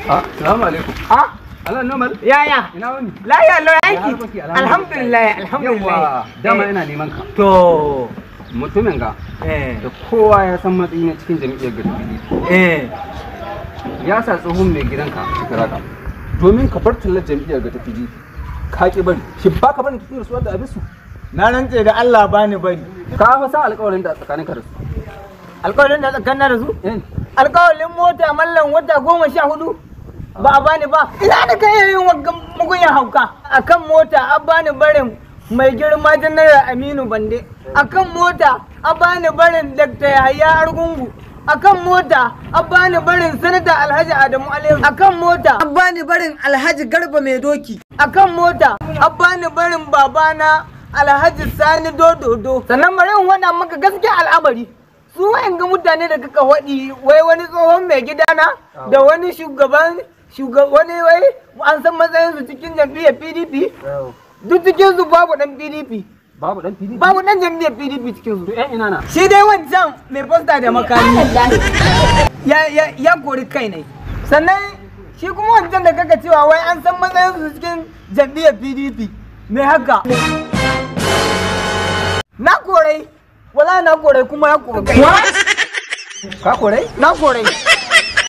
Assalamu alaikum. Allah normal. Yaya? Ina wani? Lafiya Allah aiki. Alhamdulillah, alhamdulillah. Dama ina neman ka. To, Mutumin ga eh, da kowa ya san matsayi na cikin jami'ar Gaddafi. Ya sa tsohon mai gidanka cikin raka. Domin ka bar tallar jami'ar Gaddafi. Ka ki bari. Shi ba ka bari cikin rasuwar da abisu. na rantse da Allah bani bari. Ka fa sa alƙawarin da tsakanin ka da su. Alƙawarin da tsakanin da su? Eh. Alƙawarin mota mallan wata 14 ba a bani ba. Ina da kai yin mugunyan hauka. Akan mota an bani barin mai girma janar Aminu Bande. Akan mota an bani barin Dr. Yahaya Argungu. Akan mota an bani barin Sanata Alhaji Adamu Aliyu. Akan mota an bani barin Alhaji Garba Mai Doki. Akan mota an bani barin babana Alhaji Sani Dododo. Sannan bari in wada maka gaskiya al'amari. Su wayan ga mutane da kaka waɗi wai wani tsohon mai gidana da wani shugaban wani wai an san matsayin su cikin jam'iyyar PDP. Duk cikin su babu dan PDP. Babu dan PDP. Babu dan jam'iyyar PDP cikin su. To ƴan ina na. Shi dai wancan mai posta da makami. Ya kori kai ne. Sannan shi kuma wancan da kaka cewa wai an san matsayin su cikin jam'iyyar PDP. Me haka? Na korai. Wala na korai kuma ya korai. Ka korai? Na korai.